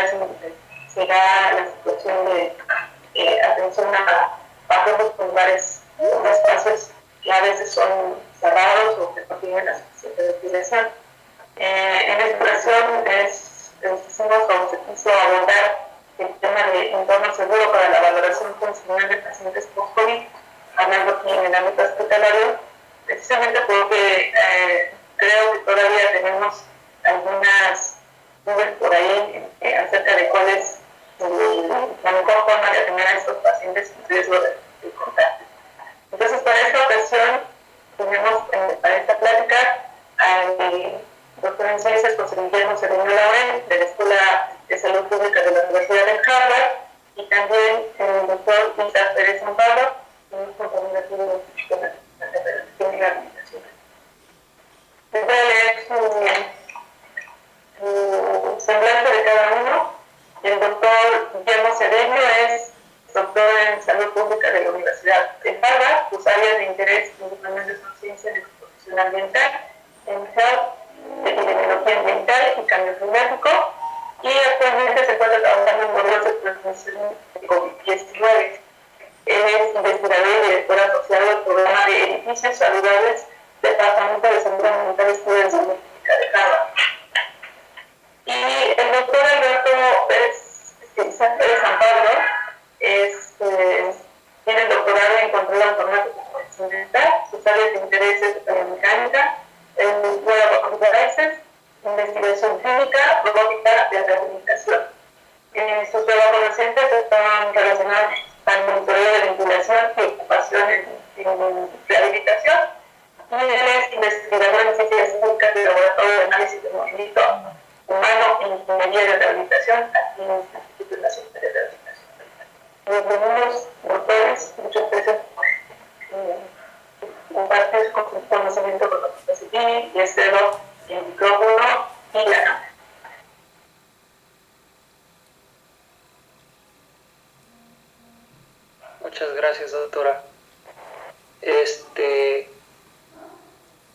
es en donde se da la situación de atención a pacientes con lugares, con espacios que a veces son cerrados o que no tienen la suficiente ventilación. En esta ocasión se quiso abordar el tema de entorno seguro para la valoración funcional de pacientes post-COVID, hablando aquí en el ámbito hospitalario, precisamente porque creo que todavía tenemos algunas dudas por ahí acerca de cuál es la mejor forma de atender a estos pacientes en riesgo de contagio. Entonces, para esta ocasión, tenemos para esta plática al doctor en ciencias José Guillermo Cedeño Laurel, de la Escuela de Salud Pública de la Universidad de Harvard, y también el doctor Isaac Pérez San Pablo, que es compañero aquí de la rehabilitación. Les voy a leer su semblante de cada uno. El doctor Guillermo Cedeño es doctor en Salud Pública de la Universidad de Harvard. Sus áreas de interés principalmente son ciencia de exposición ambiental, en health, epidemiología ambiental y cambio climático, y actualmente se encuentra trabajando en modelos de transmisión de COVID-19. Él es investigador y director asociado del programa de edificios saludables del Departamento de Salud Ambiental y Estudios de Salud Pública de Harvard. Y el doctor Alberto Pérez San Pablo tiene el doctorado en control automático ambiental. Sus áreas de interés es biomecánica, investigación clínica, robótica y rehabilitación. Sus trabajos recientes están relacionados al monitoreo de ventilación y ocupación en rehabilitación. Y él es investigador en ciencias públicas del Laboratorio de Análisis de Movimiento Humano en Ingeniería de Rehabilitación aquí en el Instituto Nacional de Rehabilitación. Bienvenidos, doctores, muchas gracias por compartir con su conocimiento con nosotros aquí. Les cedo el micrófono y la cámara. Muchas gracias, doctora.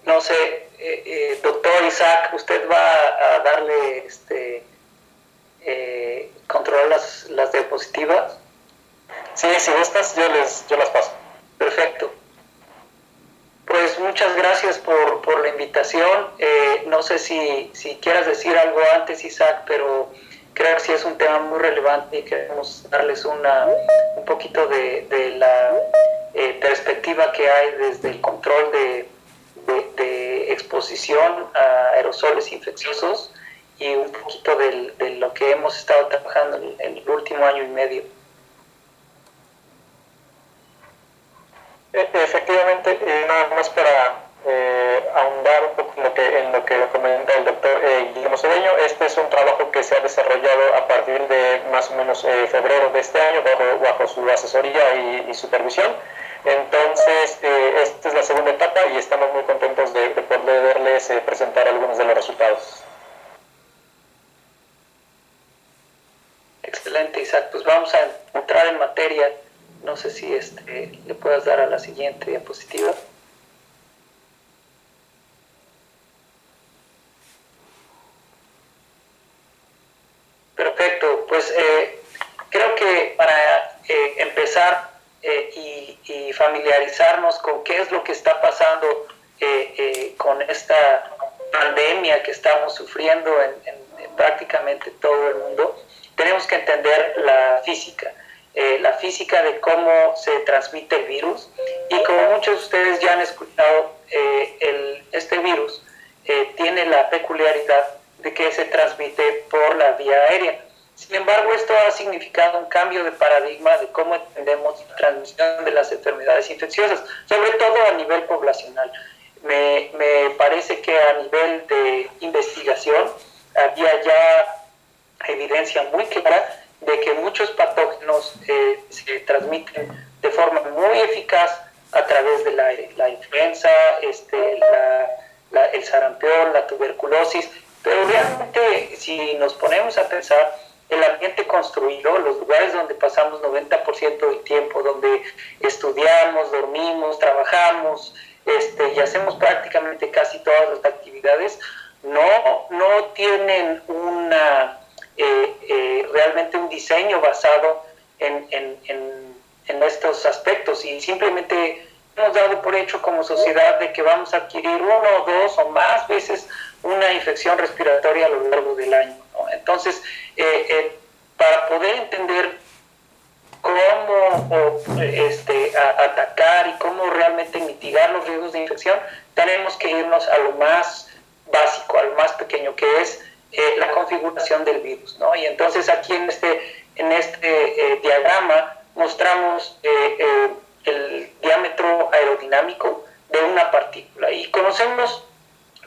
No sé, doctor Isaac, ¿usted va a darle controlar las diapositivas? Sí, si gustas, yo las paso. Perfecto. Pues muchas gracias por la invitación. No sé si quieras decir algo antes, Isaac, pero creo que sí es un tema muy relevante y queremos darles un poquito de la perspectiva que hay desde el control de exposición a aerosoles infecciosos y un poquito de lo que hemos estado trabajando en el último año y medio. Efectivamente, nada más para ahondar un poco en lo que comenta el doctor Guillermo Cedeño. Este es un trabajo que se ha desarrollado a partir de más o menos febrero de este año bajo su asesoría y supervisión. Entonces, esta es la segunda etapa y estamos muy contentos de poderles presentar algunos de los resultados. Excelente, Isaac. Pues vamos a entrar en materia. No sé si le puedas dar a la siguiente diapositiva. Perfecto. Pues creo que para empezar y familiarizarnos con qué es lo que está pasando con esta pandemia que estamos sufriendo en prácticamente todo el mundo, tenemos que entender la física de cómo se transmite el virus. Y como muchos de ustedes ya han escuchado, este virus tiene la peculiaridad de que se transmite por la vía aérea. Sin embargo, esto ha significado un cambio de paradigma de cómo entendemos la transmisión de las enfermedades infecciosas, sobre todo a nivel poblacional. Me parece que a nivel de investigación había ya evidencia muy clara de que muchos patógenos se transmiten de forma muy eficaz a través del aire. La influenza, el sarampión, la tuberculosis, pero realmente si nos ponemos a pensar, el ambiente construido, los lugares donde pasamos 90% del tiempo, donde estudiamos, dormimos, trabajamos y hacemos prácticamente casi todas las actividades, no tienen una diseño basado en estos aspectos, y simplemente hemos dado por hecho como sociedad de que vamos a adquirir uno o dos o más veces una infección respiratoria a lo largo del año, ¿no? Entonces, para poder entender cómo atacar y cómo realmente mitigar los riesgos de infección, tenemos que irnos a lo más básico, a lo más pequeño, que es la configuración del virus, ¿no? Y entonces aquí en este diagrama mostramos el diámetro aerodinámico de una partícula, y conocemos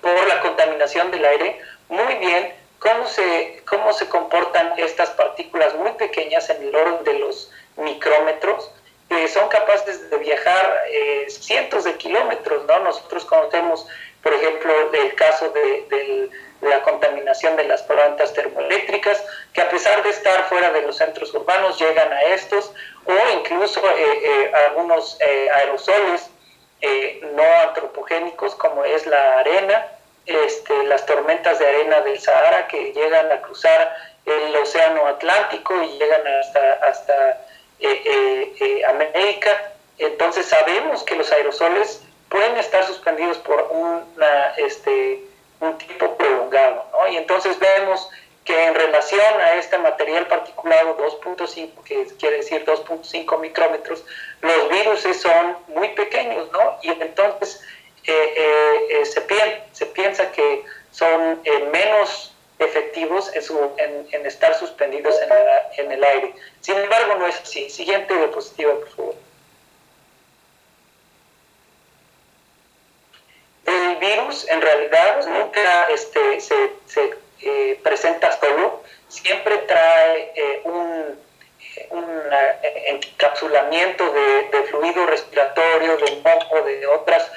por la contaminación del aire muy bien cómo se comportan estas partículas muy pequeñas en el orden de los micrómetros, que son capaces de viajar cientos de kilómetros, ¿no? Nosotros conocemos, por ejemplo, el caso de la contaminación de las plantas termoeléctricas, que a pesar de estar fuera de los centros urbanos llegan a estos, o incluso algunos aerosoles no antropogénicos, como es la arena, las tormentas de arena del Sahara, que llegan a cruzar el océano Atlántico y llegan hasta América. Entonces sabemos que los aerosoles pueden estar suspendidos por un tiempo prolongado, ¿no? Y entonces vemos que en relación a este material particulado 2.5, que quiere decir 2.5 micrómetros, los virus son muy pequeños, ¿no? Y entonces se piensa que son menos efectivos en estar suspendidos en el aire. Sin embargo, no es así. Siguiente diapositiva, por favor. El virus en realidad nunca se presenta solo, siempre trae un encapsulamiento de fluido respiratorio, de moco, de otras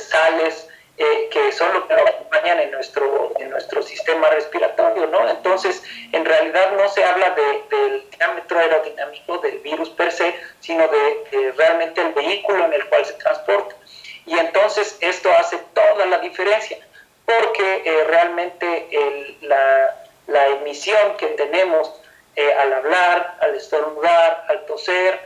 sales que son lo que nos acompañan en nuestro sistema respiratorio, ¿no? Entonces, en realidad no se habla del diámetro aerodinámico del virus per se, sino de realmente el vehículo en el cual se transporta. Y entonces esto hace toda la diferencia, porque realmente la emisión que tenemos al hablar, al estornudar, al toser,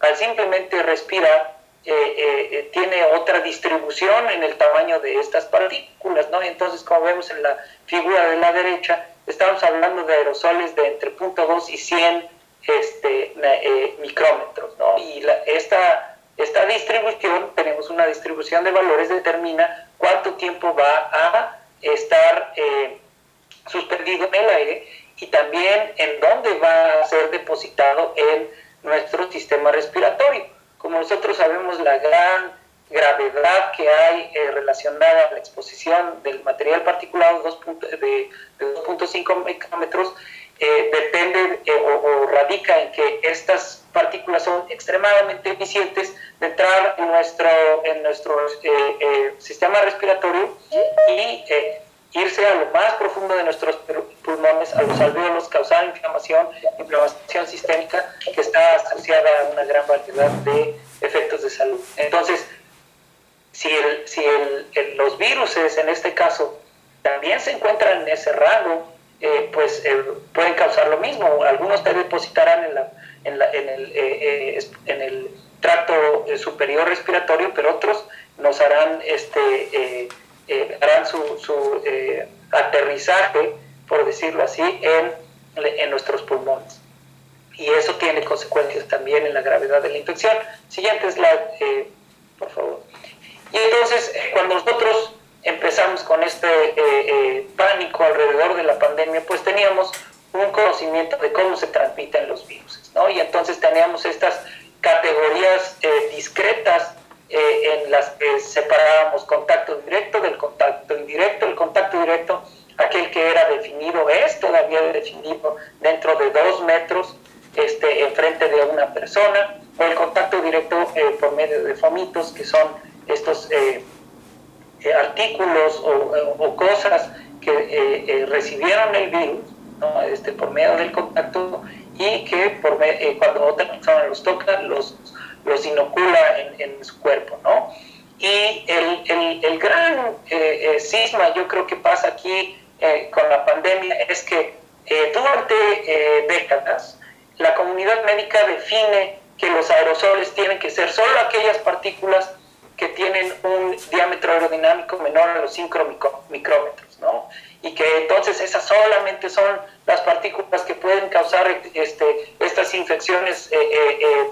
al simplemente respirar, tiene otra distribución en el tamaño de estas partículas, ¿no? Entonces, como vemos en la figura de la derecha, estamos hablando de aerosoles de entre 0.2 y 100 micrómetros, ¿no? Y esta distribución, tenemos una distribución de valores, determina cuánto tiempo va a estar suspendido en el aire, y también en dónde va a ser depositado en nuestro sistema respiratorio. Como nosotros sabemos, la gran gravedad que hay relacionada a la exposición del material particulado de 2.5 micrómetros depende o radica en que estas partículas son extremadamente eficientes de entrar en nuestro sistema respiratorio y irse a lo más profundo de nuestros pulmones, a los alvéolos, causar inflamación sistémica que está asociada a una gran variedad de efectos de salud. Entonces, si los virus en este caso también se encuentran en ese rango, pueden causar lo mismo. Algunos te depositarán en el tracto superior respiratorio, pero otros nos harán harán su aterrizaje, por decirlo así, en nuestros pulmones. Y eso tiene consecuencias también en la gravedad de la infección. Siguiente slide, por favor. Y entonces, cuando nosotros empezamos con pánico alrededor de la pandemia, pues teníamos un conocimiento de cómo se transmiten los virus, ¿no? Y entonces teníamos estas categorías discretas en las que separábamos contacto directo del contacto indirecto. El contacto directo, aquel que era definido, es todavía definido dentro de 2 metros enfrente de una persona, o el contacto directo por medio de fomitos, que son estos artículos o cosas que recibieron el virus, ¿no? Por medio del contacto, y que cuando otra persona los toca, los inocula en su cuerpo, ¿no? Y el gran cisma, yo creo que pasa aquí con la pandemia, es que durante décadas la comunidad médica define que los aerosoles tienen que ser solo aquellas partículas que tienen un diámetro aerodinámico menor a los 5 micrómetros, ¿no? Y que entonces esas solamente son las partículas que pueden causar estas infecciones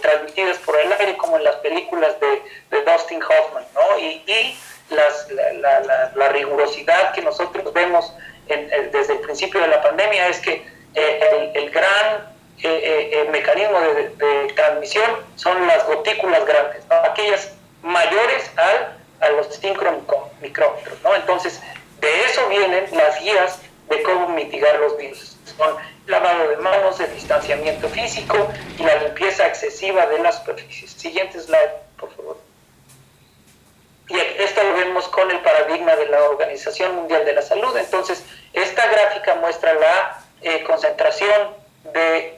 transmitidas por el aire, como en las películas de Dustin Hoffman, ¿no? Y la rigurosidad que nosotros vemos desde el principio de la pandemia es que el gran mecanismo de transmisión son las gotículas grandes, ¿no? Aquellas mayores a los 5 micrómetros, ¿no? Entonces, de eso vienen las guías de cómo mitigar los virus. Son lavado de manos, el distanciamiento físico y la limpieza excesiva de las superficies. Siguiente slide, por favor. Y esto lo vemos con el paradigma de la Organización Mundial de la Salud. Entonces, esta gráfica muestra la concentración de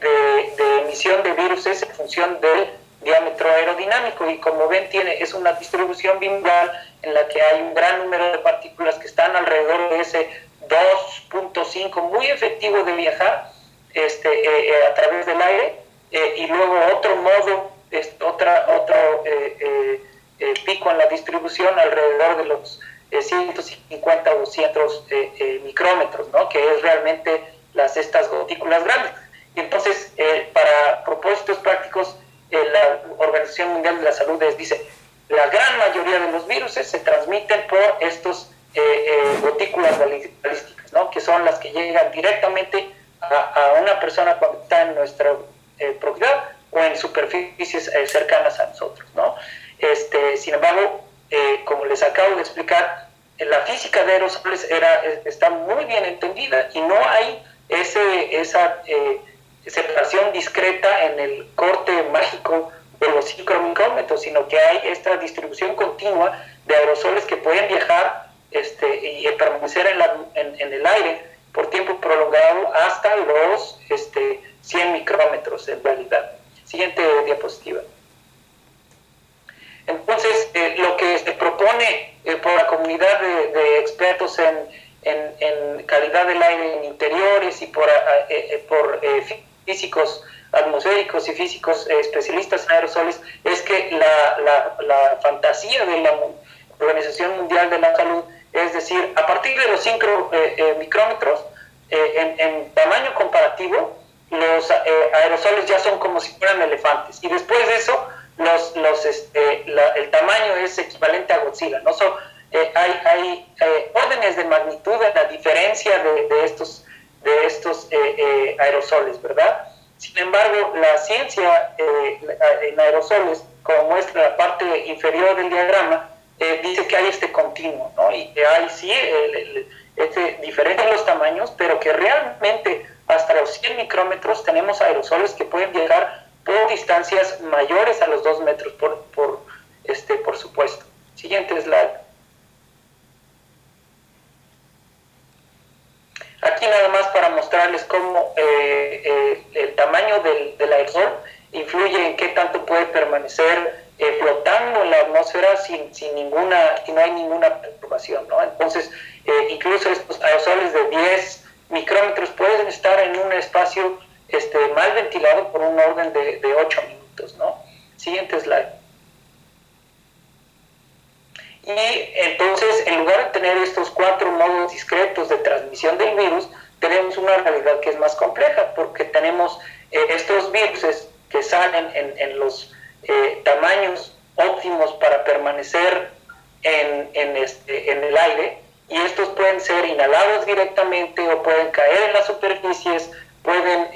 emisión de virus en función del diámetro aerodinámico, y como ven es una distribución bimonal en la que hay un gran número de partículas que están alrededor de ese 2.5, muy efectivo de viajar a través del aire, y luego otro modo, otro pico en la distribución alrededor de los 150 o 200 micrómetros, ¿no? Que es realmente estas gotículas grandes. Y entonces, para propósitos prácticos, la Organización Mundial de la Salud dice, la gran mayoría de los virus se transmiten por estos gotículas balísticas, ¿no? Que son las que llegan directamente a una persona cuando está en nuestra propiedad o en superficies cercanas a nosotros, ¿no? Sin embargo, como les acabo de explicar, la física de aerosoles está muy bien entendida y no hay esa separación discreta en el corte mágico de los 5 micrómetros, sino que hay esta distribución continua de aerosoles que pueden viajar y permanecer en el aire por tiempo prolongado hasta los 100 micrómetros en realidad. Siguiente diapositiva. Entonces, lo que se propone por la comunidad de expertos en calidad del aire en interiores y por físicos atmosféricos y físicos especialistas en aerosoles es que la fantasía de la Organización Mundial de la Salud, es decir, a partir de los 5 micrómetros, en tamaño comparativo, los aerosoles ya son como si fueran elefantes, y después de eso el tamaño es equivalente a Godzilla, ¿no? Hay órdenes de magnitud en la diferencia de estos aerosoles, ¿verdad? Sin embargo, la ciencia en aerosoles, como muestra la parte inferior del diagrama, dice que hay este continuo, ¿no? Y que hay sí diferentes los tamaños, pero que realmente hasta los 100 micrómetros tenemos aerosoles que pueden llegar por distancias mayores a los 2 metros, por supuesto. Siguiente slide. Aquí nada más para mostrarles cómo el tamaño del aerosol influye en qué tanto puede permanecer flotando en la atmósfera sin no hay ninguna perturbación, ¿no? Entonces, incluso estos aerosoles de 10 micrómetros pueden estar en un espacio mal ventilado por un orden de 8 minutos, ¿no? Siguiente slide. Y entonces, en lugar de tener estos 4 modos discretos de transmisión del virus, tenemos una realidad que es más compleja, porque tenemos estos virus que salen en los tamaños óptimos para permanecer en el aire, y estos pueden ser inhalados directamente o pueden caer en las superficies, pueden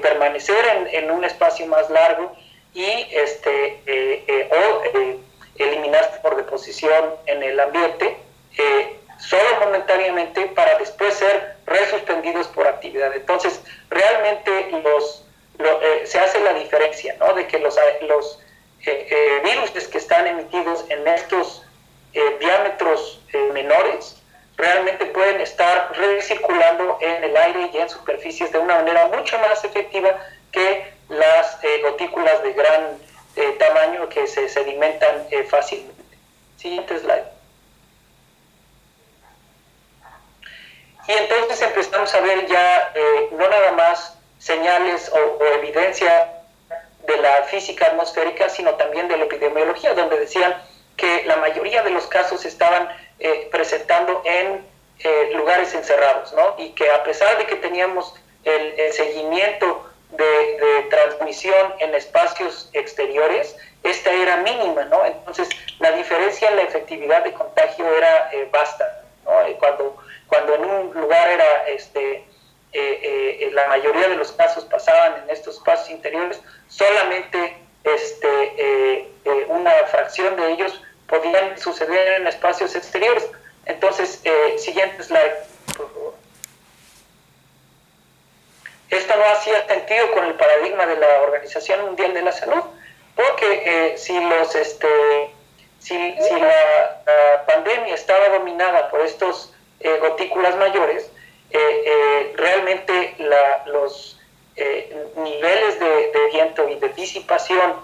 permanecer en un espacio más largo y eliminarse por deposición en el ambiente, solo momentáneamente, para después ser resuspendidos por actividad. Entonces, realmente se hace la diferencia, ¿no? De que los virus que están emitidos en estos diámetros menores realmente pueden estar recirculando en el aire y en superficies de una manera mucho más efectiva que las gotículas de gran tamaño que se sedimentan fácilmente. Siguiente slide. Y entonces empezamos a ver ya no nada más señales o evidencia de la física atmosférica, sino también de la epidemiología, donde decían que la mayoría de los casos estaban presentando en lugares encerrados, ¿no? Y que a pesar de que teníamos el seguimiento de transmisión en espacios exteriores, esta era mínima, ¿no? Entonces, la diferencia en la efectividad de contagio era vasta, ¿no? Cuando en un lugar era la mayoría de los casos pasaban en estos espacios interiores, solamente una fracción de ellos podían suceder en espacios exteriores. Entonces, siguiente slide, por favor. Esto no hacía sentido con el paradigma de la Organización Mundial de la Salud, porque si la pandemia estaba dominada por estos gotículas mayores, realmente los niveles de viento y de disipación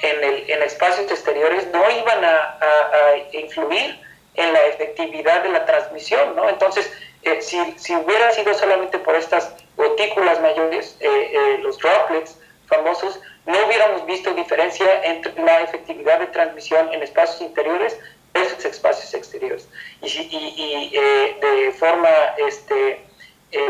en espacios exteriores no iban a influir en la efectividad de la transmisión, ¿no? Entonces, si hubiera sido solamente por estas gotículas mayores, los droplets famosos, no hubiéramos visto diferencia entre la efectividad de transmisión en espacios interiores versus espacios exteriores. Y de forma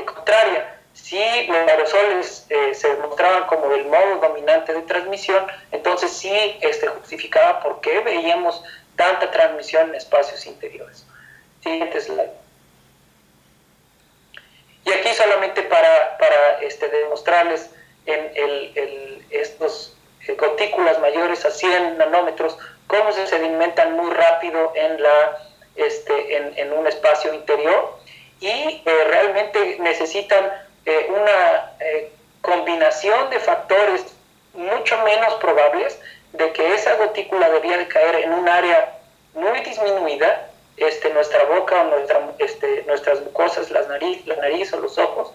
contraria, si los aerosoles se mostraban como el modo dominante de transmisión, entonces sí justificaba por qué veíamos tanta transmisión en espacios interiores. Siguiente slide. Y aquí solamente para demostrarles estos gotículas mayores a 100 nanómetros, cómo se sedimentan muy rápido en un espacio interior, y realmente necesitan una combinación de factores mucho menos probables de que esa gotícula debía de caer en un área muy disminuida, nuestra boca o nuestras mucosas, la nariz o los ojos,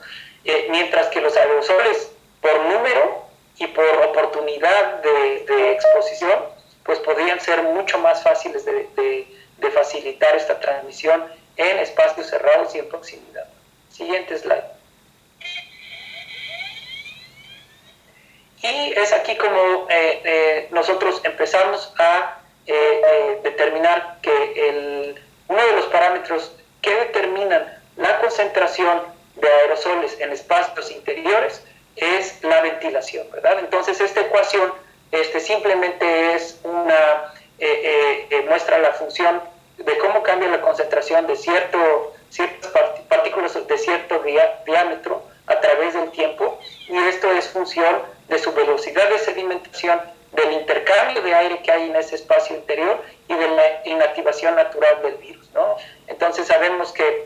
mientras que los aerosoles, por número y por oportunidad de exposición, pues podrían ser mucho más fáciles de facilitar esta transmisión en espacios cerrados y en proximidad. Siguiente slide. Y es aquí como nosotros empezamos a determinar que uno de los parámetros que determinan la concentración de aerosoles en espacios interiores es la ventilación, ¿verdad? Entonces, esta ecuación simplemente es muestra la función de cómo cambia la concentración de ciertas partículas de cierto diámetro a través del tiempo, y esto es función de su velocidad de sedimentación, del intercambio de aire que hay en ese espacio interior y de la inactivación natural del virus, ¿no? Entonces sabemos que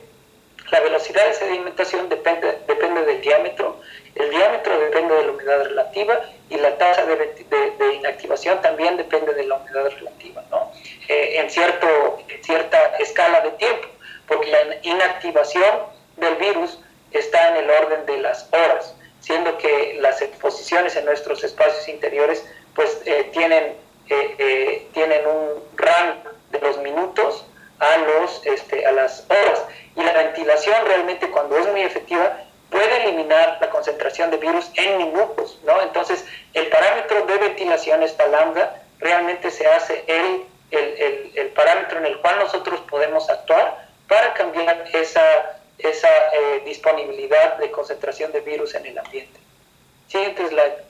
la velocidad de sedimentación depende del diámetro, el diámetro depende de la humedad relativa, y la tasa de inactivación también depende de la humedad relativa, ¿no? En cierta escala de tiempo, porque la inactivación del virus está en el orden de las horas, siendo que las exposiciones en nuestros espacios interiores pues tienen un rango de los minutos a las horas, y la ventilación realmente, cuando es muy efectiva, puede eliminar la concentración de virus en minutos, ¿no? Entonces, el parámetro de ventilación, esta lambda, realmente se hace el parámetro en el cual nosotros podemos actuar para cambiar esa disponibilidad de concentración de virus en el ambiente. Siguiente slide.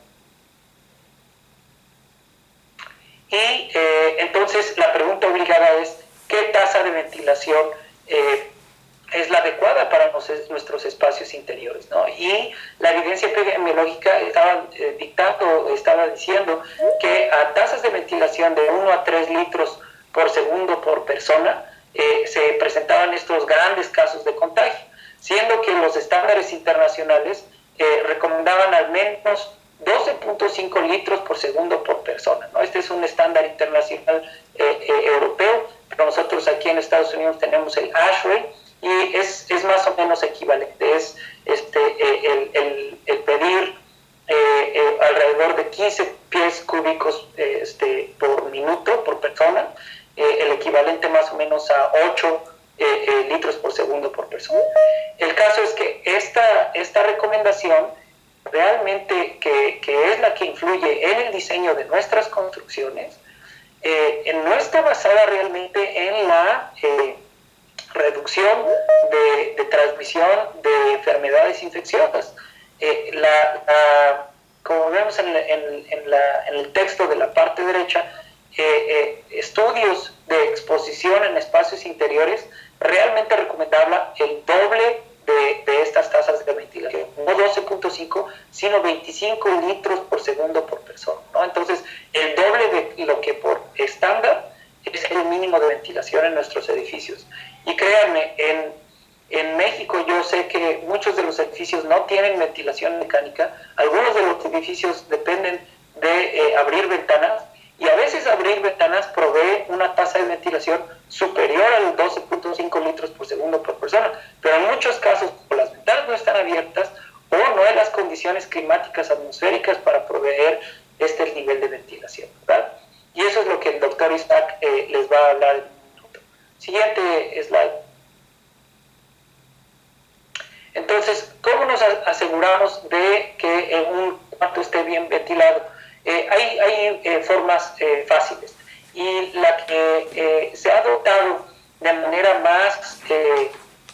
Y entonces la pregunta obligada es: ¿qué tasa de ventilación es la adecuada para nuestros espacios interiores, ¿no? Y la evidencia epidemiológica estaba diciendo que a tasas de ventilación de 1 a 3 litros por segundo por persona se presentaban estos grandes casos de contagio, siendo que los estándares internacionales recomendaban al menos 12.5 litros por segundo por persona, ¿no? Este es un estándar internacional europeo, pero nosotros aquí en Estados Unidos tenemos el ASHRAE, y es más o menos equivalente. Es el pedir alrededor de 15 pies cúbicos por minuto, por persona, el equivalente más o menos a 8 litros por segundo por persona. El caso es que esta recomendación realmente que es la que influye en el diseño de nuestras construcciones, no está basada realmente en la reducción de transmisión de enfermedades infecciosas. Como vemos en el texto de la parte derecha, estudios de exposición en espacios interiores realmente recomendaba el doble de estas tasas de ventilación, no 12.5, sino 25 litros por segundo por persona, ¿no? Entonces, el doble de lo que por estándar es el mínimo de ventilación en nuestros edificios. Y créanme, en México yo sé que muchos de los edificios no tienen ventilación mecánica, algunos de los edificios dependen de abrir ventanas, y a veces abrir ventanas provee una tasa de ventilación superior al 12.5 litros por segundo por persona, pero en muchos casos las ventanas no están abiertas o no hay las condiciones climáticas atmosféricas para proveer este nivel de ventilación, ¿verdad? Y eso es lo que el doctor Isaac les va a hablar en un minuto. Siguiente slide. Entonces, ¿cómo nos aseguramos de que un cuarto esté bien ventilado? Hay formas fáciles, y la que se ha adoptado de manera más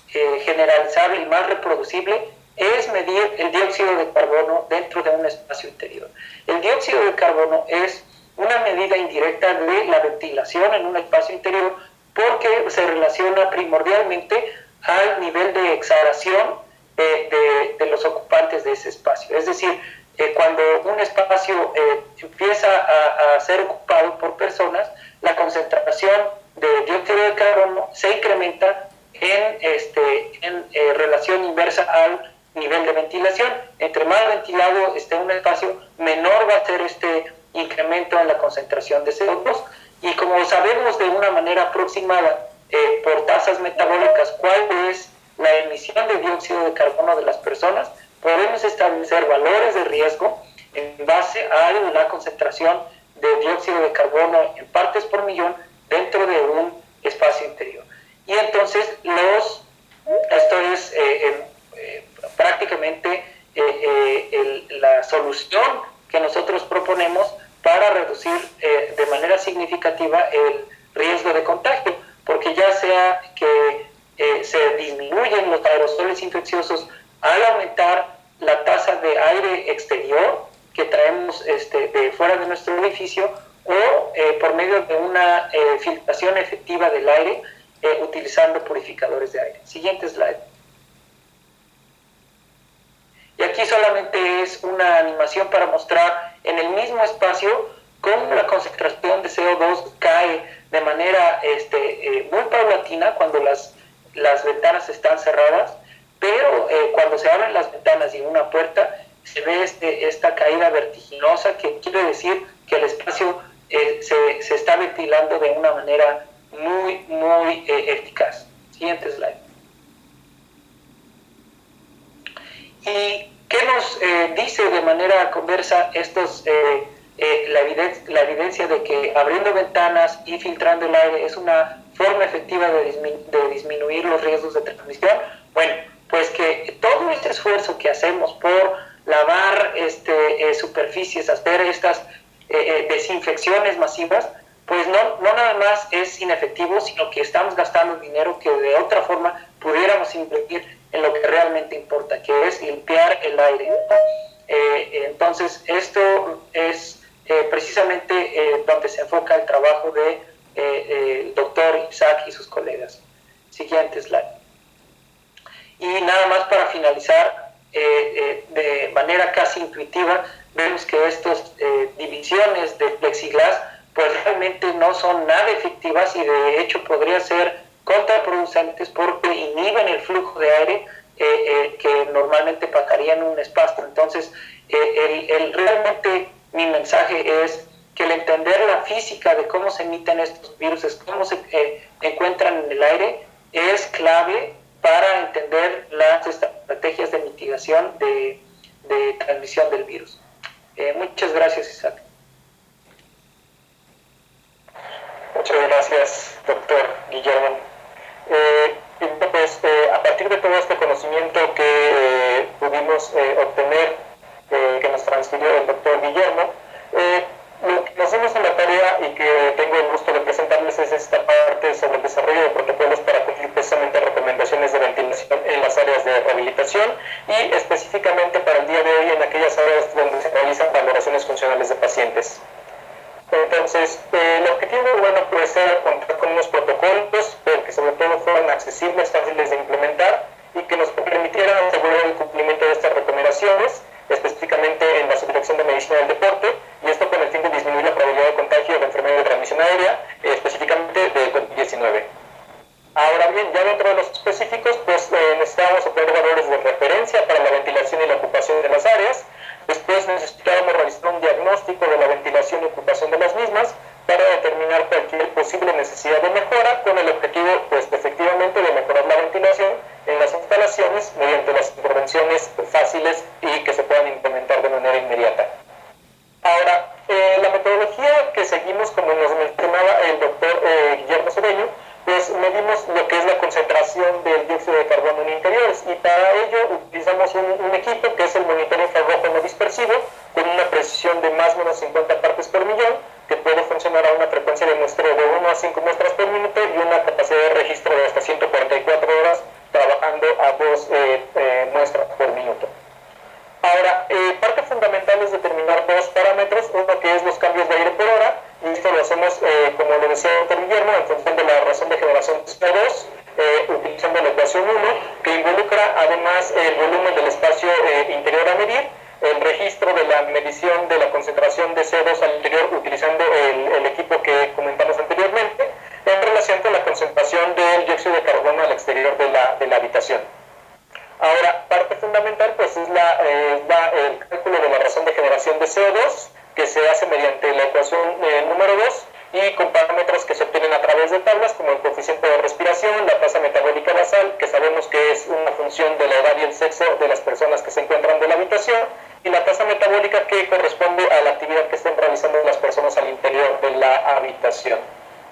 generalizable y más reproducible es medir el dióxido de carbono dentro de un espacio interior. El dióxido de carbono es una medida indirecta de la ventilación en un espacio interior porque se relaciona primordialmente al nivel de exhalación de los ocupantes de ese espacio. Es decir, cuando un espacio empieza a ser ocupado por personas, la concentración de dióxido de carbono se incrementa en relación inversa al nivel de ventilación. Entre más ventilado esté un espacio, menor va a ser este incremento en la concentración de CO2. Y como sabemos de una manera aproximada por tasas metabólicas cuál es la emisión de dióxido de carbono de las personas, podemos establecer valores de riesgo en base a la concentración de dióxido de carbono en partes por millón dentro de un espacio interior. Y entonces esto es prácticamente la solución que nosotros proponemos para reducir de manera significativa el riesgo de contagio, porque ya sea que se disminuyen los aerosoles infecciosos al aumentar la tasa de aire exterior que traemos de fuera de nuestro edificio, o por medio de una filtración efectiva del aire utilizando purificadores de aire. Siguiente slide. Y aquí solamente es una animación para mostrar en el mismo espacio cómo la concentración de CO2 cae de manera muy paulatina cuando las ventanas están cerradas, pero cuando se abren las ventanas y una puerta se ve esta caída vertiginosa, que quiere decir que el espacio se está ventilando de una manera muy eficaz. Siguiente slide. ¿Y qué nos dice de manera conversa la evidencia de que abriendo ventanas y filtrando el aire es una forma efectiva de disminuir los riesgos de transmisión? Bueno, pues que todo este esfuerzo que hacemos por lavar superficies, hacer estas desinfecciones masivas, pues no nada más es inefectivo, sino que estamos gastando dinero que de otra forma pudiéramos invertir en lo que realmente importa, que es limpiar el aire, ¿no? Entonces, esto es precisamente donde se enfoca el trabajo del doctor Isaac y sus colegas. Siguiente slide. Y nada más para finalizar, de manera casi intuitiva, vemos que estas divisiones de plexiglas pues realmente no son nada efectivas, y de hecho podría ser contraproducentes porque inhiben el flujo de aire que normalmente pasaría en un espacio. Entonces, realmente mi mensaje es que el entender la física de cómo se emiten estos virus, cómo se encuentran en el aire, es clave para entender las estrategias de mitigación de transmisión del virus. Muchas gracias, Isaac. Muchas gracias, doctor Guillermo. Pues, a partir de todo este conocimiento que pudimos obtener ventilación y específicamente para el día de hoy en aquellas áreas donde se realizan valoraciones funcionales de pacientes. Entonces, el objetivo, bueno, pues era contar con unos protocolos, pero que sobre todo fueran accesibles, fáciles de implementar y que nos permitieran asegurar el cumplimiento de estas recomendaciones, específicamente en la Subdirección de Medicina del Deporte, y esto con el fin de disminuir la probabilidad de contagio de enfermedad de transmisión aérea, específicamente de COVID-19. Ahora bien, ya dentro de los específicos, pues necesitábamos obtener valores de referencia para la ventilación y la ocupación de las áreas. Después necesitábamos realizar un diagnóstico de la ventilación y ocupación de las mismas para determinar cualquier posible necesidad de mejora, con el objetivo, pues efectivamente, de mejorar la ventilación en las instalaciones mediante las intervenciones fáciles y que se puedan implementar de manera inmediata. Ahora, la metodología que seguimos, como nos mencionaba el doctor Guillermo Cedeño, pues medimos lo que es la concentración del dióxido de carbono en interiores, y para ello utilizamos un equipo que es el monitor infrarrojo no dispersivo, con una precisión de más o menos 50 partes por millón, que puede funcionar a una frecuencia de muestreo de 1 a 5 muestras por minuto y una capacidad de registro de hasta 144 horas, trabajando a 2 muestras por minuto. Ahora, parte fundamental es determinar dos parámetros, uno que es los cambios de aire por hora, y esto lo hacemos, como lo decía el doctor Guillermo, en función de la razón de generación de CO2, utilizando la ecuación 1, que involucra además el volumen del espacio interior a medir, el registro de la medición de la concentración de CO2 al interior utilizando el equipo que comentamos anteriormente, en relación con la concentración del dióxido de carbono al exterior de la habitación. Ahora, parte fundamental pues es el cálculo de la razón de generación de CO2, que se hace mediante la ecuación número 2 y con parámetros que se obtienen a través de tablas como el coeficiente de respiración, la tasa metabólica basal, que sabemos que es una función de la edad y el sexo de las personas que se encuentran de la habitación, y la tasa metabólica que corresponde a la actividad que estén realizando las personas al interior de la habitación.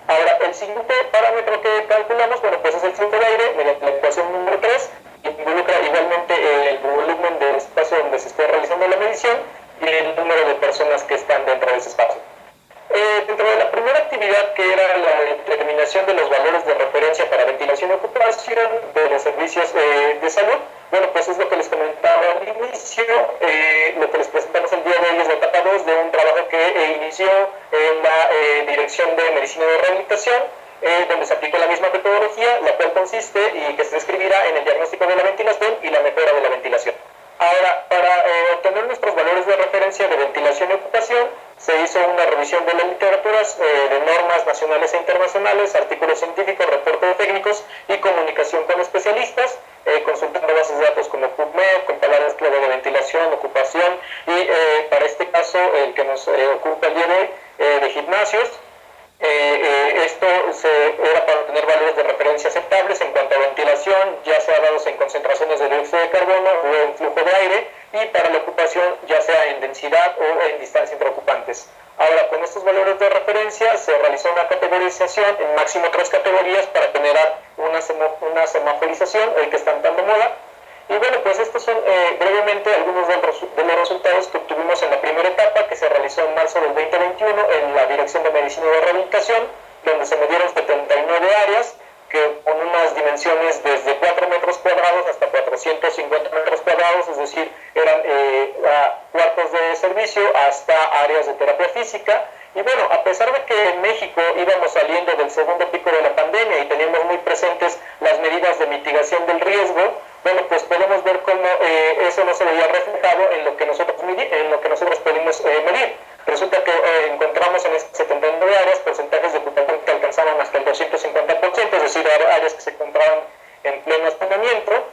Ahora, el siguiente parámetro que calculamos, bueno, pues es el flujo de aire mediante la ecuación número 3, que involucra igualmente el volumen del espacio donde se esté realizando la medición y el número de personas que están dentro de ese espacio. Dentro de la primera actividad, que era la determinación de los valores de referencia para ventilación y ocupación de los servicios de salud, bueno, pues es lo que les comentaba al inicio. Lo que les presentamos el día de hoy es la etapa 2 de un trabajo que inició en la Dirección de Medicina de Rehabilitación, donde se aplicó la misma metodología, la cual consiste y que se describirá en el diagnóstico de la ventilación y la mejora de la ventilación. Ahora, para obtener nuestros valores de referencia de ventilación y ocupación, se hizo una revisión de las literaturas, de normas nacionales e internacionales, artículos científicos, reportes técnicos y comunicación con especialistas, consultando bases de datos como PubMed, con palabras clave de ventilación, ocupación y, para este caso, el que nos ocupa el día de hoy, de gimnasios. Esto era para obtener valores de referencia aceptables en cuanto a ventilación, ya sea dados en concentraciones de dióxido de carbono o en flujo de aire, y para la ocupación ya sea en densidad o en distancia entre ocupantes. Ahora, con estos valores de referencia se realizó una categorización en máximo 3 categorías para generar una semaforización, hoy que están tan de moda. Y bueno, pues estos son brevemente algunos de los resultados que obtuvimos en la primera etapa, que se realizó en marzo del 2021 en la Dirección de Medicina de Rehabilitación, donde se midieron 79 áreas, que con unas dimensiones desde 4 metros cuadrados hasta 450 metros cuadrados, es decir, eran cuartos de servicio hasta áreas de terapia física. Y bueno, a pesar de que en México íbamos saliendo del segundo pico de la pandemia y teníamos muy presentes las medidas de mitigación del riesgo, bueno, pues podemos ver cómo eso no se veía reflejado en lo que nosotros pudimos medir. Resulta que encontramos en estas 79 áreas porcentajes de ocupación que alcanzaban hasta el 250%, es decir, áreas que se encontraban en pleno hacinamiento,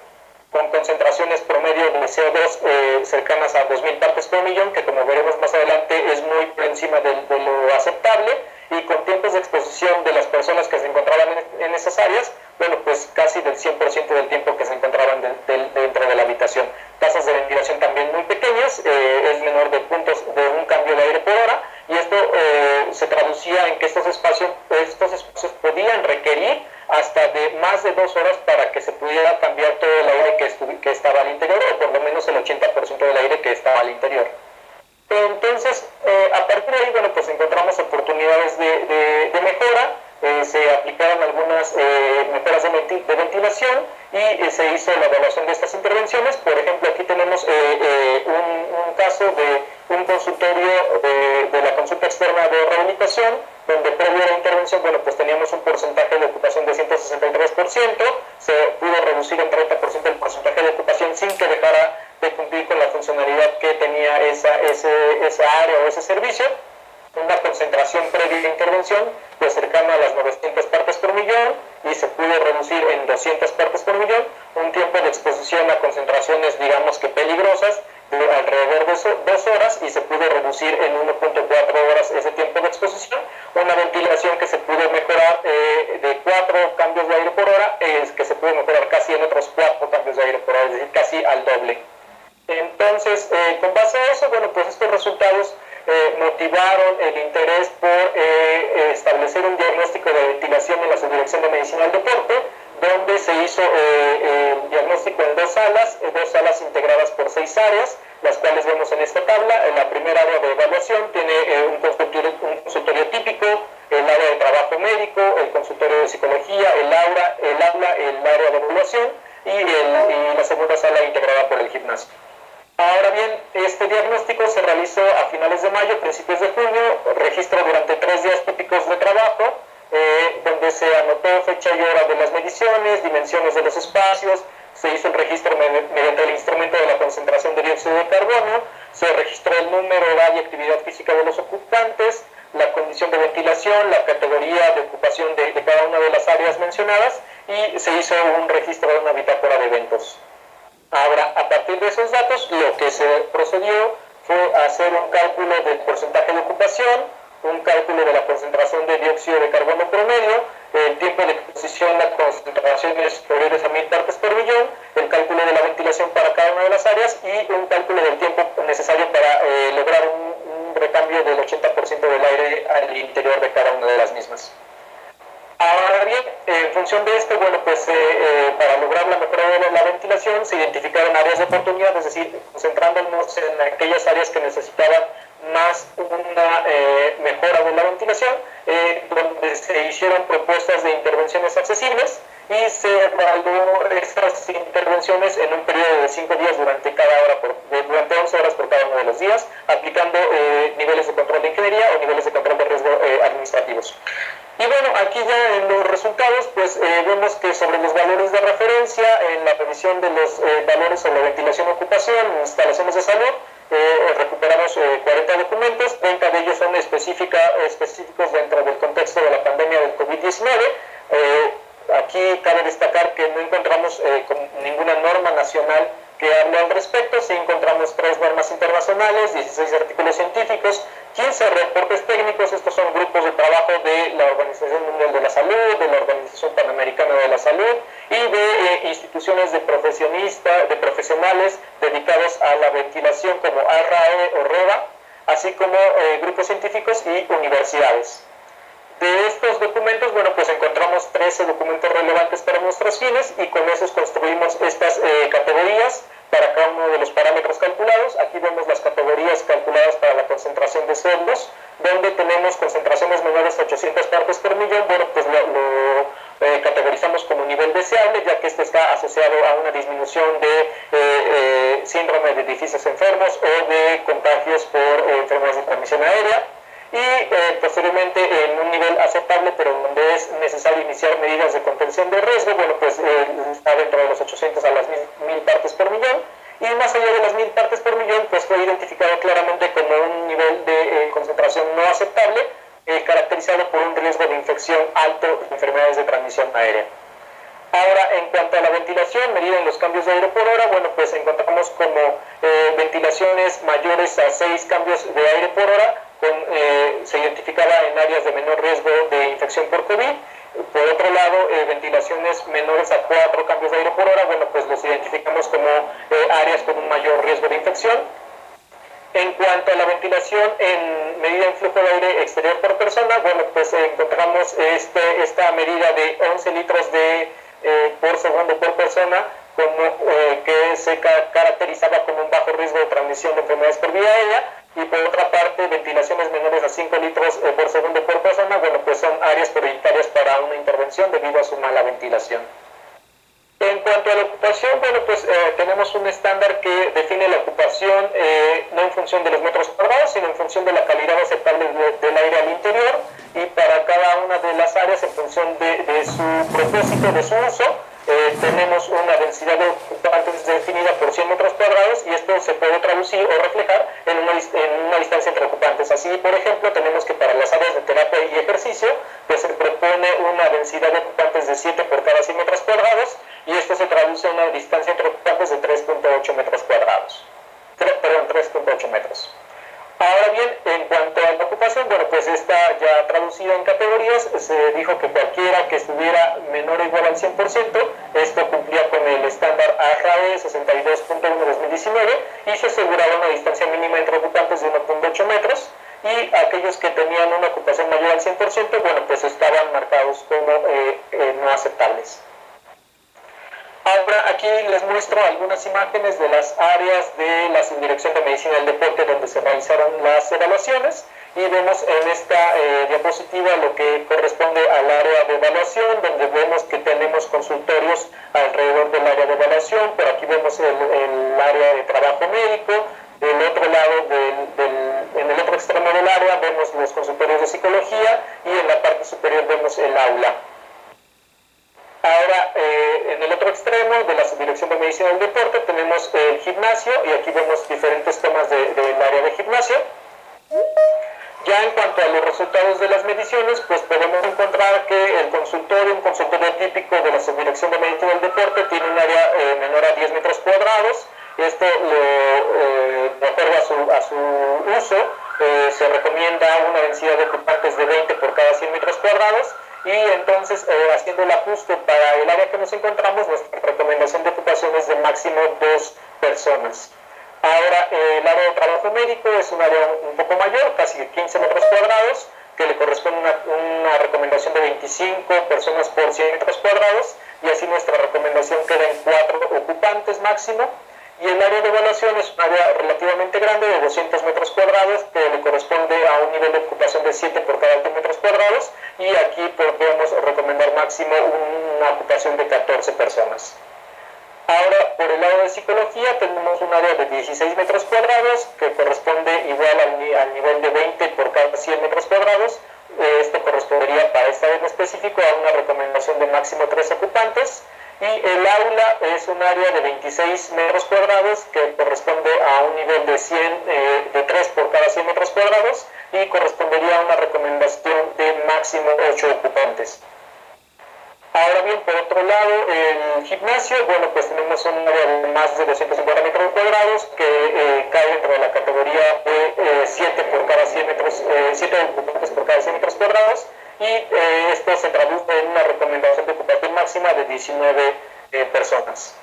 con concentraciones promedio de CO2 cercanas a 2.000 partes por millón, que como veremos más adelante es muy por encima de lo aceptable, y con tiempos de exposición de las personas que se encontraban en esas áreas, bueno, pues casi del 100% del tiempo que se encontraban dentro de la habitación. Tasas de ventilación también muy pequeñas, es menor de un cambio de aire por hora, y esto se traducía en que estos espacios podían requerir hasta de más de 2 horas para que se pudiera cambiar todo el aire que estaba al interior, o por lo menos el 80% del aire que estaba al interior. Entonces, a partir de ahí, bueno, pues encontramos oportunidades de mejora. Se aplicaron algunas mejoras de ventilación y se hizo la evaluación de estas intervenciones. Por ejemplo, aquí tenemos un caso de un consultorio de la consulta externa de rehabilitación, donde previo a la intervención, bueno, pues teníamos un porcentaje de ocupación de 163%, se pudo reducir en 30% el porcentaje de ocupación sin que dejara de cumplir con la funcionalidad que tenía esa área o ese servicio. Una concentración previa de intervención pues cercana a las 900 partes por millón y se pudo reducir en 200 partes por millón, un tiempo de exposición a concentraciones digamos que peligrosas de alrededor de 2 horas y se pudo reducir en 1.4 horas ese tiempo de exposición, una ventilación que se pudo mejorar de 4 cambios de aire por hora, que se pudo mejorar casi en otros 4 cambios de aire por hora, es decir, casi al doble. Entonces, con base a eso, bueno, pues estos resultados motivaron el interés por establecer un diagnóstico de ventilación en la Subdirección de Medicina del Deporte, donde se hizo el diagnóstico en 2 salas integradas por 6 áreas, las cuales vemos en esta tabla. En la primera área de evaluación tiene un consultorio típico, el área de trabajo médico, el consultorio de psicología, el aula, el área de evaluación y la segunda sala integrada por el gimnasio. Ahora bien, este diagnóstico se realizó a finales de mayo, principios de junio, registro durante 3 días típicos de trabajo, donde se anotó fecha y hora de las mediciones, dimensiones de los espacios, se hizo el registro mediante el instrumento de la concentración de dióxido de carbono, se registró el número, edad y actividad física de los ocupantes, la condición de ventilación, la categoría de ocupación de cada una de las áreas mencionadas y se hizo un registro de una bitácora de eventos. Ahora, a partir de esos datos, lo que se procedió fue hacer un cálculo del porcentaje de ocupación, un cálculo de la concentración de dióxido de carbono promedio, el tiempo de exposición a concentraciones superiores a 1000 partes por millón, el cálculo de la ventilación para cada una de las áreas y un cálculo del tiempo necesario para lograr un recambio del 80% del aire al interior de cada una de las mismas. Ahora bien, en función de esto, bueno, pues para lograr la mejora de la ventilación se identificaron áreas de oportunidad, es decir, concentrándonos en aquellas áreas que necesitaban más una mejora de la ventilación, donde se hicieron propuestas de intervenciones accesibles y se evaluó estas intervenciones en un periodo de 5 días durante 11 horas por cada uno de los días, aplicando niveles de control de ingeniería o niveles de control de riesgo administrativos. Y bueno, aquí ya en los resultados, pues vemos que sobre los valores de referencia, en la revisión de los valores sobre ventilación y ocupación en instalaciones de salud, recuperamos 40 documentos, 30 de ellos son específicos dentro del contexto de la pandemia del COVID-19. Aquí cabe destacar que no encontramos ninguna norma nacional que hable al respecto, sí encontramos 3 normas internacionales, 16 artículos científicos, 15 reportes técnicos, estos son grupos de trabajo de la Organización Mundial de la Salud, de la Organización Panamericana de la Salud y de instituciones de profesionales dedicados a la ventilación como ARAE o REVA, así como grupos científicos y universidades. De estos documentos, bueno, pues encontramos 13 documentos relevantes para nuestros fines y con esos construimos estas categorías para cada uno de los parámetros calculados. Aquí vemos las categorías calculadas para la concentración de sueldos, donde tenemos concentraciones menores a 800 partes por millón. Bueno, pues lo categorizamos como nivel deseable, ya que este está asociado a una disminución de síndrome de edificios enfermos o de contagios por enfermedades de transmisión aérea. Y posteriormente en un nivel aceptable, pero donde es necesario iniciar medidas de contención de riesgo, bueno, pues está dentro de los 800 a las 1000 partes por millón, y más allá de las 1000 partes por millón, pues fue identificado claramente como un nivel de concentración no aceptable, caracterizado por un riesgo de infección alto de enfermedades de transmisión aérea. Ahora, en cuanto a la ventilación, medida en los cambios de aire por hora, bueno, pues encontramos como ventilaciones mayores a 6 cambios de aire por hora, se identificaba en áreas de menor riesgo de infección por COVID. Por otro lado, ventilaciones menores a 4 cambios de aire por hora, bueno, pues los identificamos como áreas con un mayor riesgo de infección. En cuanto a la ventilación en medida en flujo de aire exterior por persona, bueno, pues encontramos esta medida de 11 litros por segundo por persona, que se caracterizaba como un bajo riesgo de transmisión de enfermedades por vía aérea, y por otra parte, ventilaciones menores a 5 litros por segundo por persona, bueno, pues son áreas prioritarias para una intervención intervención debido a su mala ventilación. En cuanto a la ocupación, bueno, pues tenemos un estándar que define la ocupación no en función de los metros cuadrados, sino en función de la calidad aceptable del aire al interior, y para cada una de las áreas en función de su propósito, de su uso, tenemos una densidad de ocupantes definida por 100 metros cuadrados, y esto se puede traducir o reflejar en una distancia entre ocupantes. Así, por ejemplo, tenemos que para las áreas de terapia y ejercicio, pues se propone una densidad de ocupantes de 7 por cada 100 metros cuadrados, y esto se traduce en una distancia entre ocupantes de 3.8 metros cuadrados. Perdón, 3.8 metros. Ahora bien, en cuanto a la ocupación, bueno, pues está ya traducida en categorías. Se dijo que cualquiera que estuviera menor o igual al 100%, esto cumplía con el estándar AJAE 62.1/2019, y se aseguraba una distancia mínima entre ocupantes de 1.8 metros, y aquellos que tenían una ocupación mayor al 100%, bueno, pues estaban marcados como no aceptables. Ahora aquí les muestro algunas imágenes de las áreas de la Subdirección de Medicina del Deporte donde se realizaron las evaluaciones, y vemos en esta diapositiva lo que corresponde al área de evaluación, donde vemos que tenemos consultorios alrededor del área de evaluación. Por aquí vemos el área de trabajo médico. Del otro lado, en el otro extremo del área, vemos los consultorios de psicología, y en la parte superior vemos el aula. Ahora, en el otro extremo de la Subdirección de Medicina del Deporte tenemos el gimnasio, y aquí vemos diferentes tomas del área de gimnasio. Ya en cuanto a los resultados de las mediciones, pues podemos encontrar que un consultorio típico de la Subdirección de Medicina del Deporte, tiene un área menor a 10 metros cuadrados. Esto, de acuerdo a su uso, se recomienda una densidad de ocupantes de 20 por cada 100 metros cuadrados, y entonces, haciendo el ajuste para el área que nos encontramos, nuestra recomendación de ocupación es de máximo 2 personas. Ahora, el área de trabajo médico es un área un poco mayor, casi 15 metros cuadrados, que le corresponde una recomendación de 25 personas por 100 metros cuadrados, y así nuestra recomendación queda en 4 ocupantes máximo. Y el área de evaluación es un área relativamente grande, de 200 metros cuadrados, que le corresponde a un nivel de ocupación de 7 por cada 100 metros cuadrados, y aquí podemos recomendar máximo una ocupación de 14 personas. Ahora, por el lado de psicología, tenemos un área de 16 metros cuadrados, que corresponde igual al nivel de 20 por cada 100 metros cuadrados. Esto correspondería para esta área en específico a una recomendación de máximo 3 ocupantes. Y el aula es un área de 26 metros cuadrados, que corresponde a un nivel de 3 por cada 100 metros cuadrados, y correspondería a una recomendación de máximo 8 ocupantes. Ahora bien, por otro lado, el gimnasio, bueno, pues tenemos un área de más de 250 metros cuadrados, que cae dentro de la categoría de 7 ocupantes por cada 100 metros cuadrados, y esto se traduce en una recomendación de ocupación máxima de 19 personas.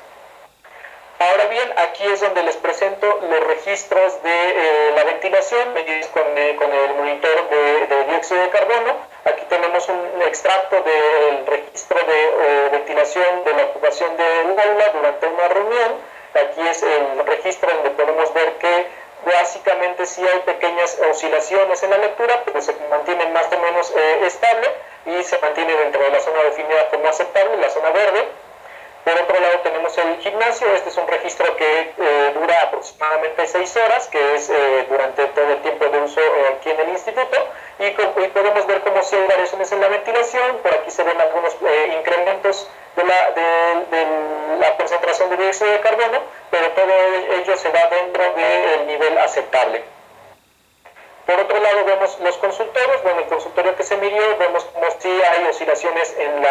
Ahora bien, aquí es donde les presento los registros de la ventilación medidos con el monitor de dióxido de carbono. Aquí tenemos un extracto del registro de ventilación de la ocupación del aula durante una reunión. Aquí es el registro donde podemos ver que básicamente sí hay pequeñas oscilaciones en la lectura, pero se mantiene más o menos estable, y se mantiene dentro de la zona definida como aceptable, la zona verde. Por otro lado tenemos el gimnasio. Este es un registro que dura aproximadamente 6 horas, que es durante todo el tiempo de uso aquí en el instituto, y podemos ver cómo sí hay variaciones en la ventilación. Por aquí se ven algunos incrementos de la concentración de dióxido de carbono, pero todo ello se da dentro del nivel aceptable. Por otro lado vemos los consultorios. Bueno, el consultorio que se midió, vemos como sí hay oscilaciones en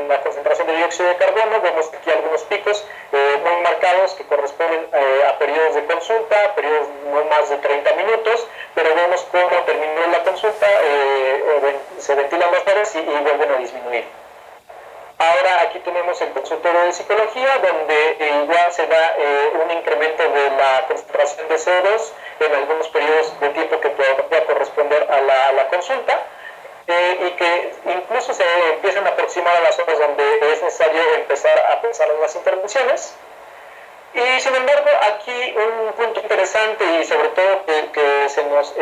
la concentración de dióxido de carbono. Vemos aquí algunos picos muy marcados que corresponden a periodos de consulta, periodos no más de 30 minutos, pero vemos cómo terminó la consulta, se ventilan las paredes y vuelven a disminuir. Ahora aquí tenemos el consultorio de psicología, donde igual se da un incremento de la concentración de CO2 en algunos periodos de tiempo que podría corresponder a la consulta, y que incluso se empiezan a aproximar a las horas donde es necesario empezar a pensar en las intervenciones. Y sin embargo, aquí un punto interesante, y sobre todo que se nos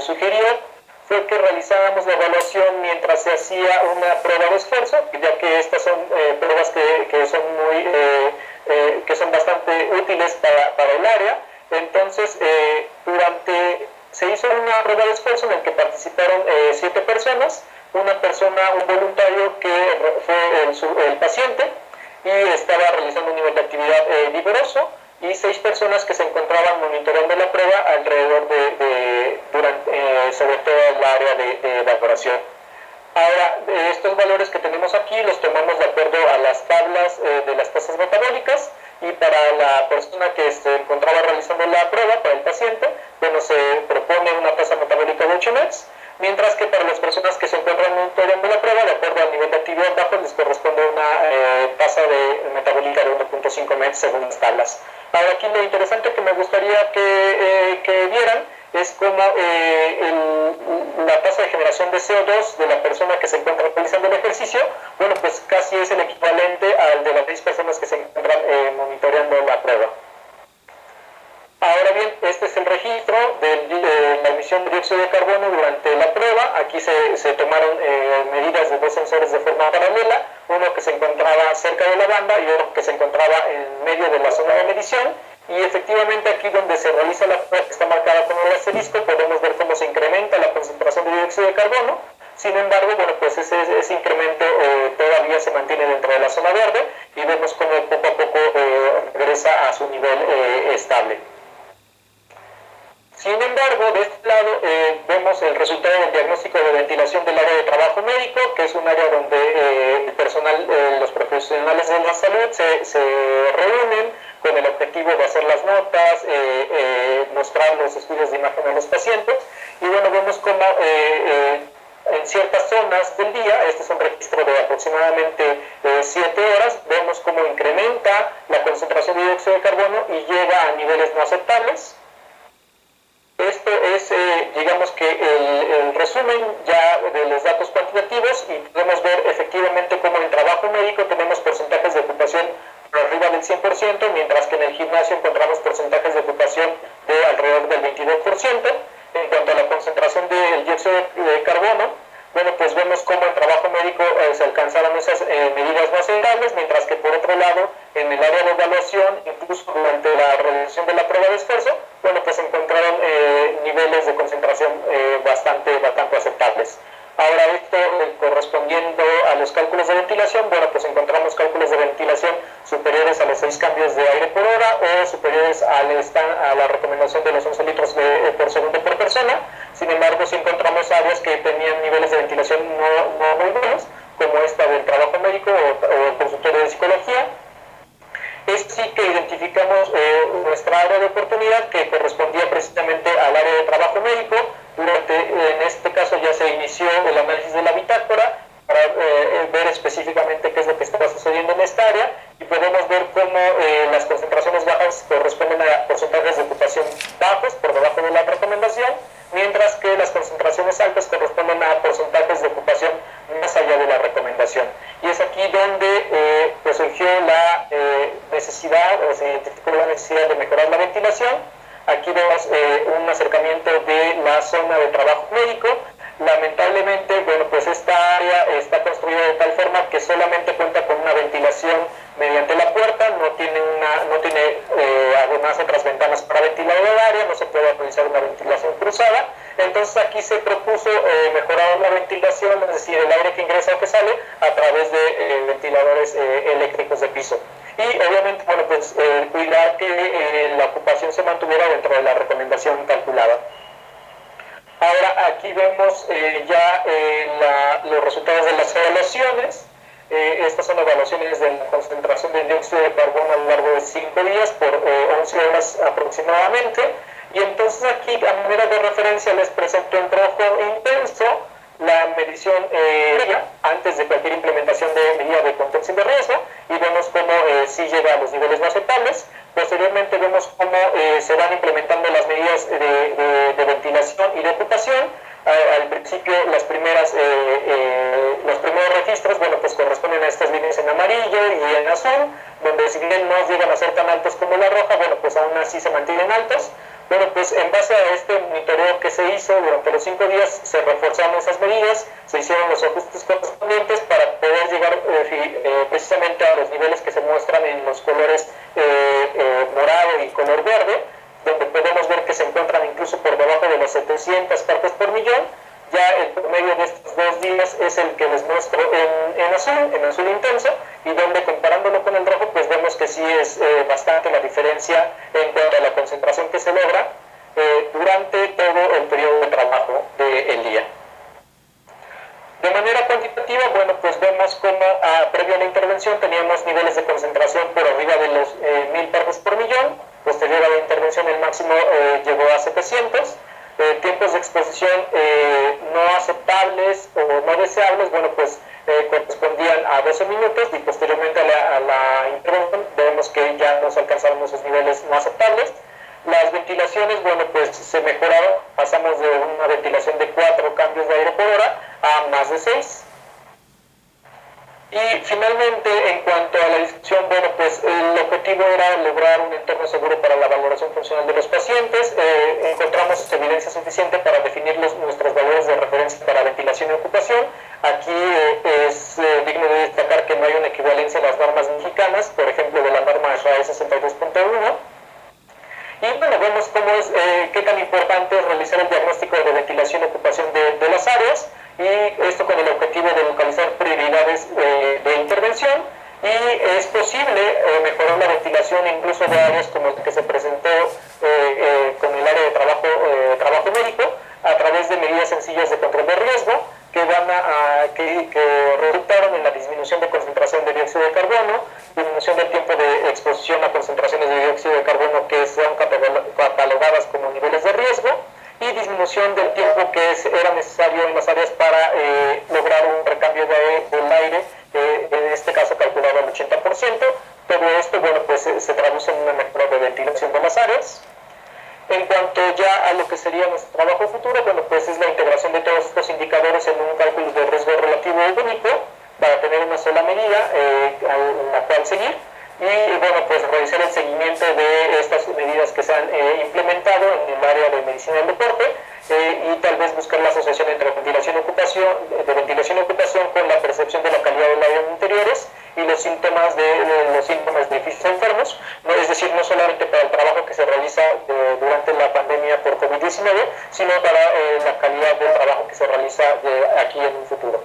sugirió, fue que realizábamos la evaluación mientras se hacía una prueba de esfuerzo, ya que estas son pruebas que son bastante útiles para el área. Entonces, se hizo una prueba de esfuerzo en la que participaron 7 personas, una persona, un voluntario que fue el paciente y estaba realizando un nivel de actividad vigoroso, y 6 personas que se encontraban monitoreando la prueba alrededor sobre todo el área de evaporación. Ahora, estos valores que tenemos aquí los tomamos de acuerdo a las tablas de las tasas metabólicas, y para la persona que se encontraba realizando la prueba, para el paciente, bueno, se propone una tasa metabólica de 8 METs, mientras que para las personas que se encuentran monitoreando la prueba, de acuerdo al nivel de actividad bajo, les corresponde una tasa metabólica de 1.5 METs según las tablas. Ahora, aquí lo interesante que me gustaría que vieran es cómo la tasa de generación de CO2 de la persona que se encuentra realizando el ejercicio, bueno, pues casi es el equivalente al de las 6 personas que se encuentran monitoreando la prueba. Ahora bien, este es el registro de la emisión de dióxido de carbono durante la prueba. Aquí se tomaron medidas de 2 sensores de forma paralela, uno que se encontraba cerca de la banda y otro que se encontraba en medio de la zona de medición. Y efectivamente aquí donde se realiza la prueba, que está marcada con el asterisco, podemos ver cómo se incrementa la concentración de dióxido de carbono. Sin embargo, bueno, pues ese incremento todavía se mantiene dentro de la zona verde, y vemos cómo poco a poco regresa a su nivel estable. Sin embargo, de este lado vemos el resultado del diagnóstico de ventilación del área de trabajo médico, que es un área donde los profesionales de la salud se reúnen con el objetivo de hacer las notas, mostrar los estudios de imagen a los pacientes. Y bueno, vemos cómo en ciertas zonas del día, este es un registro de aproximadamente 7 horas, vemos cómo incrementa la concentración de dióxido de carbono y llega a niveles no aceptables. Esto es, digamos que el resumen ya de los datos cuantitativos, y podemos ver efectivamente cómo en trabajo médico tenemos porcentajes de ocupación por arriba del 100%, mientras que en el gimnasio encontramos porcentajes de ocupación de alrededor del 22%. En cuanto a la concentración del dióxido de carbono, bueno, pues vemos cómo en trabajo médico se alcanzaron esas medidas no aceptables, mientras que por otro lado, en el área de evaluación, incluso durante la realización de la prueba de esfuerzo, bueno, pues encontraron niveles de concentración bastante aceptables. Ahora, esto correspondiendo a los cálculos de ventilación, bueno, pues encontramos cálculos de ventilación superiores a los 6 cambios de aire por hora, o superiores a la recomendación de los 11 litros por segundo por persona. Sin embargo, sí encontramos áreas que tenían niveles de ventilación no muy buenos, como esta del trabajo médico o el consultorio de psicología. Es sí que identificamos nuestra área de oportunidad, que correspondía precisamente al área de trabajo médico. En este caso ya se inició el análisis de la bitácora para ver específicamente qué es lo que está sucediendo en esta área, y podemos ver cómo las concentraciones bajas corresponden a porcentajes de ocupación bajos, por debajo de la recomendación, mientras que las concentraciones altas corresponden a porcentajes de ocupación más allá de la recomendación. Y es aquí donde pues surgió la necesidad, o se identificó la necesidad de mejorar la ventilación. Aquí vemos un acercamiento de la zona de trabajo médico. Lamentablemente, bueno, pues esta área está construida de tal forma que solamente cuenta con una ventilación mediante la puerta, no tiene además otras ventanas para ventilar el área, no se puede realizar una ventilación cruzada. Entonces aquí se propuso mejorar la ventilación, es decir, el aire que ingresa o que sale, a través de ventiladores eléctricos de piso. Y obviamente, bueno, pues cuidar que la ocupación se mantuviera dentro de la recomendación calculada. Ahora aquí vemos ya los resultados de las evaluaciones. Estas son evaluaciones de la concentración de dióxido de carbono a lo largo de 5 días por 11 horas aproximadamente. Y entonces aquí, a manera de referencia, les presento en rojo intenso la medición antes de cualquier implementación de medida de contención de riesgo, y vemos cómo sí llega a los niveles no aceptables. Posteriormente vemos cómo se van implementando las medidas de ventilación y de ocupación. Al principio los primeros registros, bueno, pues corresponden a estas líneas en amarillo y en azul, donde si bien no llegan a ser tan altos como la roja, bueno, pues aún así se mantienen altos. Bueno, pues en base a este monitoreo que se hizo durante los 5 días, se reforzaron esas medidas, se hicieron los ajustes correspondientes para poder llegar precisamente a los niveles que se muestran en los colores morado y color verde, donde podemos ver que se encuentran incluso por debajo de las 700 partes por millón. Ya el promedio de estos 2 días es el que les muestro en azul intenso, y donde comparándolo con el rojo, pues vemos que sí es bastante la diferencia en cuanto a la concentración que se logra durante todo el periodo de trabajo del día. De manera cuantitativa, bueno, pues vemos cómo previo a la intervención teníamos niveles de concentración por arriba de los 1000 partes por millón. Posterior a la intervención el máximo llegó a 700. Tiempos de exposición no aceptables o no deseables, bueno, pues correspondían a 12 minutos, y posteriormente a la intervención vemos que ya nos alcanzaron esos niveles no aceptables. Las ventilaciones, bueno, pues se mejoraron, pasamos de una ventilación de 4 cambios de aire por hora a más de 6. Y finalmente, en cuanto a la discusión, bueno, pues el objetivo era lograr un entorno seguro para la valoración funcional de los pacientes. Encontramos evidencia suficiente para definir nuestros valores de referencia para ventilación y ocupación. Aquí es digno de destacar que no hay una equivalencia en las normas mexicanas, por ejemplo, de la norma SRAE 62.1. Y bueno, vemos cómo qué tan importante es realizar el diagnóstico de ventilación y ocupación de las áreas, y esto con el objetivo de localizar prioridades de intervención. Y es posible mejorar la ventilación incluso de áreas como el que se presentó con el área de trabajo médico, a través de medidas sencillas de control de riesgo que resultaron en la disminución de concentración de dióxido de carbono, disminución del tiempo de exposición a concentraciones de dióxido de carbono que son catalogadas como niveles de riesgo, y disminución del tiempo que era necesario en las áreas para lograr un recambio del aire, en este caso calculado al 80%. Todo esto, bueno, pues se traduce en una mejora de ventilación de las áreas. En cuanto ya a lo que sería nuestro trabajo futuro, bueno, pues es la integración de todos estos indicadores en un cálculo de riesgo relativo único para tener una sola medida a la cual seguir. Y bueno, pues realizar el seguimiento de estas medidas que se han implementado en el área de medicina del deporte, y tal vez buscar la asociación entre ventilación y ocupación con la percepción de la calidad del aire en interiores y los síntomas de edificios enfermos, ¿no? Es decir, no solamente para el trabajo que se realiza durante la pandemia por COVID-19, sino para la calidad del trabajo que se realiza aquí en un futuro.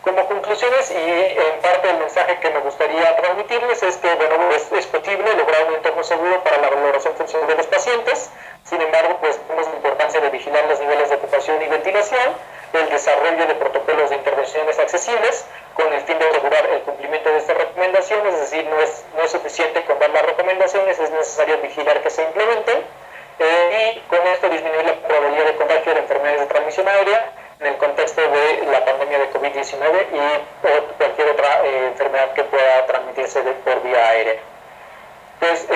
Como conclusiones, y en parte el mensaje que me gustaría transmitirles, es que bueno, es posible lograr un entorno seguro para la valoración funcional de los pacientes. Sin embargo, pues vemos la importancia de vigilar los niveles de ocupación y ventilación, el desarrollo de protocolos de intervenciones accesibles con el fin de asegurar el cumplimiento de estas recomendaciones. Es decir, no es suficiente con dar las recomendaciones, es necesario vigilar que se implementen, y con esto disminuir la probabilidad de contagio de enfermedades de transmisión aérea en el contexto de la pandemia de COVID-19 y cualquier otra enfermedad que pueda transmitirse por vía aérea. Pues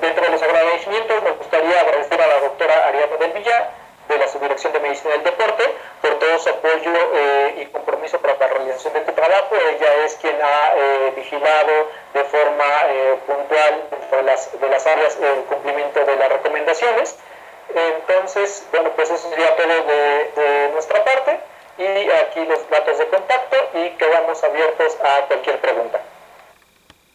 dentro de los agradecimientos me gustaría agradecer a la doctora Ariadna del Villar, de la Subdirección de Medicina del Deporte, por todo su apoyo y compromiso para la realización de este trabajo. Ella es quien ha vigilado de forma puntual de las áreas el cumplimiento de las recomendaciones. Entonces, bueno, pues eso sería todo de nuestra parte, y aquí los datos de contacto, y quedamos abiertos a cualquier pregunta.